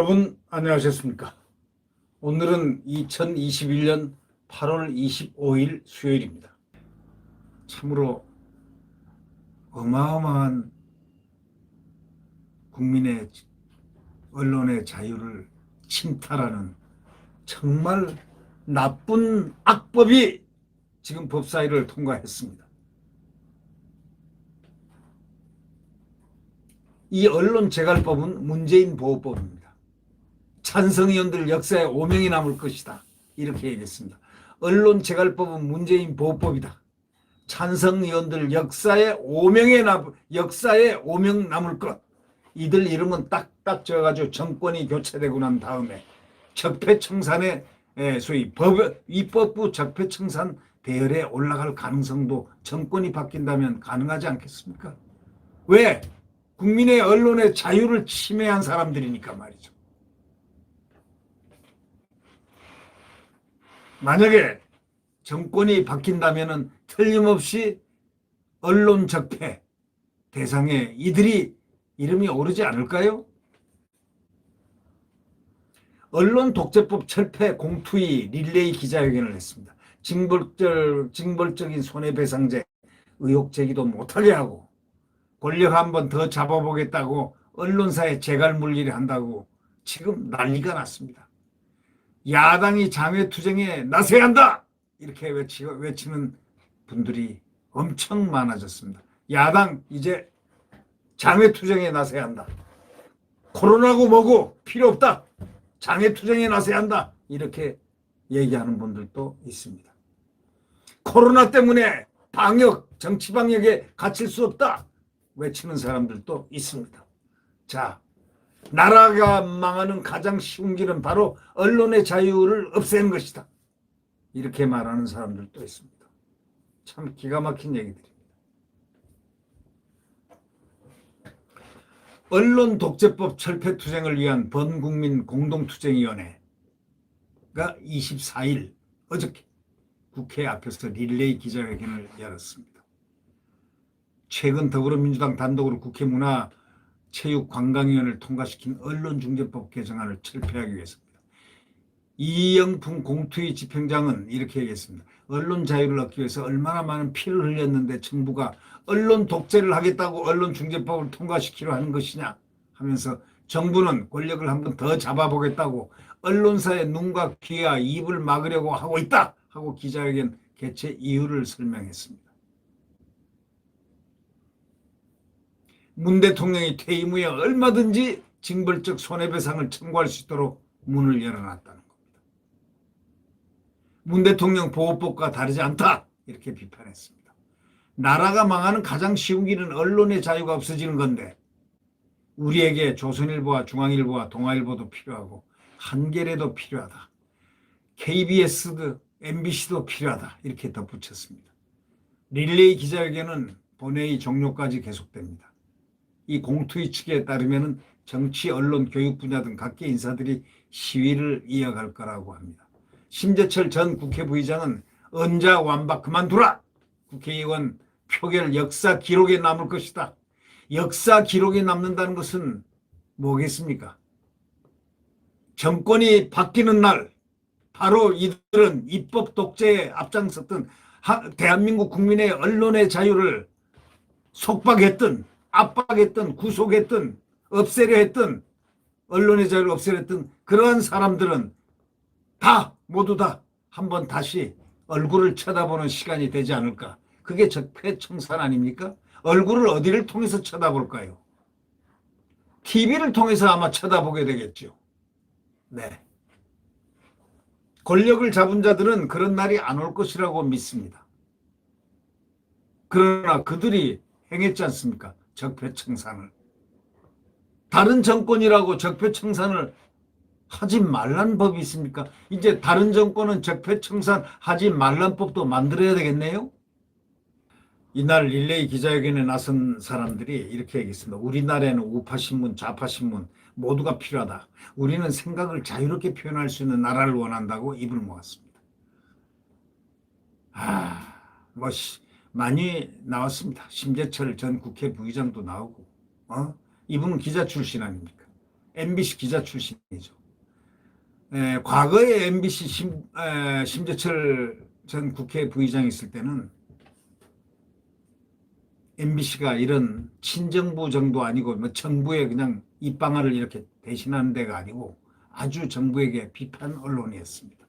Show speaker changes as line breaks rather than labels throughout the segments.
여러분 안녕하셨습니까? 오늘은 2021년 8월 25일 수요일입니다. 참으로 어마어마한 국민의 언론의 자유를 침탈하는 정말 나쁜 악법이 지금 법사위를 통과했습니다. 이 언론재갈법은 문재인 보호법입니다. 찬성의원들 역사에 오명이 남을 것이다. 이렇게 얘기했습니다. 언론재갈법은 문재인 보호법이다. 찬성의원들 역사에 오명 남을 것. 이들 이름은 딱딱 적어가지고 정권이 교체되고 난 다음에 적폐청산의 소위 입법부 적폐청산 대열에 올라갈 가능성도 정권이 바뀐다면 가능하지 않겠습니까? 왜? 국민의 언론의 자유를 침해한 사람들이니까 말이죠. 만약에 정권이 바뀐다면 틀림없이 언론 적폐 대상에 이들이 이름이 오르지 않을까요? 언론독재법 철폐 공투위 릴레이 기자회견을 했습니다. 징벌적인 손해배상제 의혹 제기도 못하게 하고 권력 한번 더 잡아보겠다고 언론사에 재갈물질을 한다고 지금 난리가 났습니다. 야당이 장외투쟁에 나서야 한다! 이렇게 외치는 분들이 엄청 많아졌습니다. 야당 이제 장외투쟁에 나서야 한다. 코로나고 뭐고 필요 없다. 장외투쟁에 나서야 한다. 이렇게 얘기하는 분들도 있습니다. 코로나 때문에 정치 방역에 갇힐 수 없다. 외치는 사람들도 있습니다. 자, 나라가 망하는 가장 쉬운 길은 바로 언론의 자유를 없애는 것이다. 이렇게 말하는 사람들도 있습니다. 참 기가 막힌 얘기들입니다. 언론독재법 철폐투쟁을 위한 범국민 공동투쟁위원회가 24일 어저께 국회 앞에서 릴레이 기자회견을 열었습니다. 최근 더불어민주당 단독으로 국회 문화체육관광위원회를 통과시킨 언론중재법 개정안을 철폐하기 위해서입니다. 이영풍 공투위 집행장은 이렇게 얘기했습니다. 언론 자유를 얻기 위해서 얼마나 많은 피를 흘렸는데 정부가 언론 독재를 하겠다고 언론중재법을 통과시키려 하는 것이냐 하면서 정부는 권력을 한번 더 잡아보겠다고 언론사의 눈과 귀와 입을 막으려고 하고 있다 하고 기자회견 개최 이유를 설명했습니다. 문 대통령이 퇴임 후에 얼마든지 징벌적 손해배상을 청구할 수 있도록 문을 열어놨다는 겁니다. 문 대통령 보호법과 다르지 않다 이렇게 비판했습니다. 나라가 망하는 가장 쉬운 길은 언론의 자유가 없어지는 건데 우리에게 조선일보와 중앙일보와 동아일보도 필요하고 한겨레도 필요하다. KBS도 MBC도 필요하다 이렇게 덧붙였습니다. 릴레이 기자회견은 본회의 종료까지 계속됩니다. 이 공투위 측에 따르면 정치, 언론, 교육 분야 등 각계 인사들이 시위를 이어갈 거라고 합니다. 심재철 전 국회 부의장은 언자완박 그만두라! 국회의원 표결 역사 기록에 남을 것이다. 역사 기록에 남는다는 것은 뭐겠습니까? 정권이 바뀌는 날 바로 이들은 입법 독재에 앞장섰던 대한민국 국민의 언론의 자유를 속박했던 압박했던 구속했던 없애려 했던 언론의 자유를 없애려 했던 그러한 사람들은 모두 다 한번 다시 얼굴을 쳐다보는 시간이 되지 않을까. 그게 적폐청산 아닙니까? 얼굴을 어디를 통해서 쳐다볼까요? TV를 통해서 아마 쳐다보게 되겠죠. 네. 권력을 잡은 자들은 그런 날이 안 올 것이라고 믿습니다. 그러나 그들이 행했지 않습니까? 적폐청산을. 다른 정권이라고 적폐청산을 하지 말란 법이 있습니까? 이제 다른 정권은 적폐청산 하지 말란 법도 만들어야 되겠네요. 이날 릴레이 기자회견에 나선 사람들이 이렇게 얘기했습니다. 우리나라에는 우파신문, 좌파신문 모두가 필요하다. 우리는 생각을 자유롭게 표현할 수 있는 나라를 원한다고 입을 모았습니다. 많이 나왔습니다. 심재철 전 국회 부의장도 나오고, 이분은 기자 출신 아닙니까? MBC 기자 출신이죠. 과거에 MBC 심재철 전 국회 부의장이 있을 때는 MBC가 이런 친정부 정도 아니고 뭐 정부의 그냥 입방아를 이렇게 대신하는 데가 아니고 아주 정부에게 비판 언론이었습니다.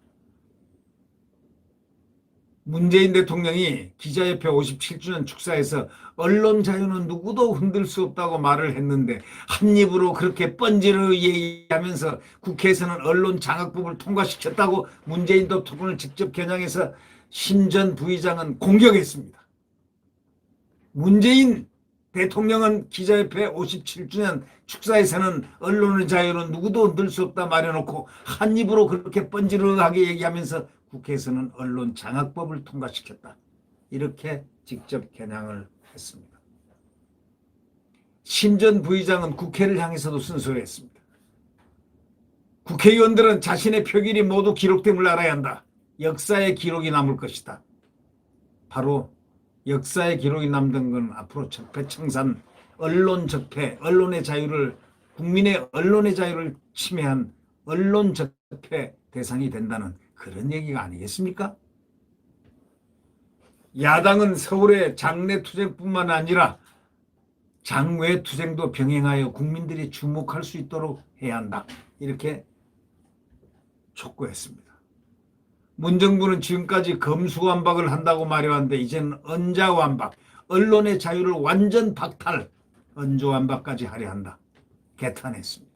문재인 대통령이 기자협회 57주년 축사에서 언론 자유는 누구도 흔들 수 없다고 말을 했는데 한 입으로 그렇게 뻔지르 얘기하면서 국회에서는 언론 장악법을 통과시켰다고 문재인 대통령을 직접 겨냥해서 신 전 부의장은 공격했습니다. 문재인 대통령은 기자협회 57주년 축사에서는 언론의 자유는 누구도 흔들 수 없다 말해놓고 한 입으로 그렇게 뻔지르하게 얘기하면서 국회에서는 언론 장악법을 통과시켰다. 이렇게 직접 겨냥을 했습니다. 신 전 부의장은 국회를 향해서도 순서했습니다. 국회의원들은 자신의 표결이 모두 기록됨을 알아야 한다. 역사의 기록이 남을 것이다. 바로 역사의 기록이 남던 건 앞으로 적폐청산, 언론 적폐, 언론의 자유를 국민의 언론의 자유를 침해한 언론 적폐 대상이 된다는 그런 얘기가 아니겠습니까? 야당은 서울의 장내 투쟁뿐만 아니라 장외 투쟁도 병행하여 국민들이 주목할 수 있도록 해야 한다. 이렇게 촉구했습니다. 문정부는 지금까지 검수완박을 한다고 말해왔는데 이제는 언자완박, 언론의 자유를 완전 박탈, 언조완박까지 하려 한다. 개탄했습니다.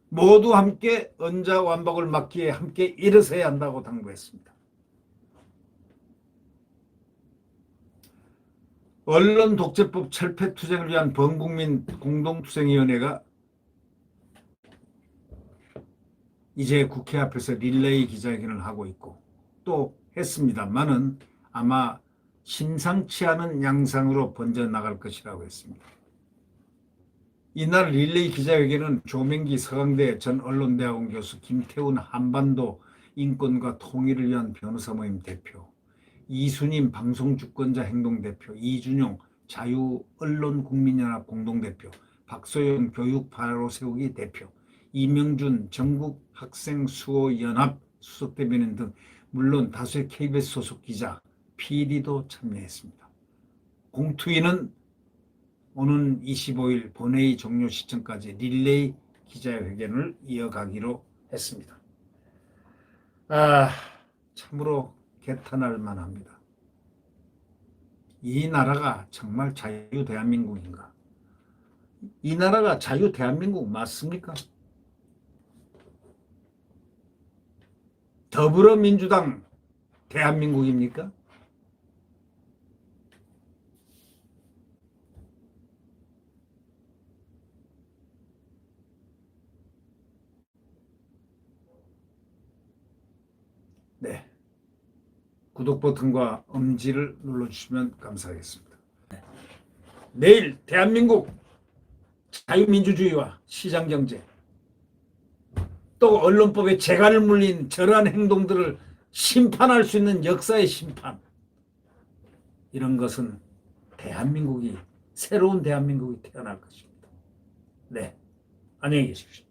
모두 함께 언자완박을 막기에 함께 일어서야 한다고 당부했습니다. 언론독재법 철폐투쟁을 위한 범국민 공동투쟁위원회가 이제 국회 앞에서 릴레이 기자회견을 하고 있고 또 했습니다만은 아마 심상치 않은 양상으로 번져나갈 것이라고 했습니다. 이날 릴레이 기자회견은 조명기 서강대 전 언론대학원 교수, 김태훈 한반도 인권과 통일을 위한 변호사 모임 대표, 이순임 방송주권자 행동대표, 이준용 자유언론국민연합 공동대표, 박소영 교육바로 세우기 대표, 이명준 전국학생수호연합 수석대변인 등 물론 다수의 KBS 소속 기자, PD도 참여했습니다. 공투위는 오는 25일 본회의 종료 시점까지 릴레이 기자회견을 이어가기로 했습니다. 참으로 개탄할 만합니다. 이 나라가 정말 자유 대한민국인가? 이 나라가 자유 대한민국 맞습니까? 더불어민주당 대한민국입니까? 네. 구독 버튼과 엄지를 눌러주시면 감사하겠습니다. 내일 대한민국 자유민주주의와 시장경제 또 언론법에 재갈을 물린 저러한 행동들을 심판할 수 있는 역사의 심판, 이런 것은 대한민국이 새로운 대한민국이 태어날 것입니다. 네, 안녕히 계십시오.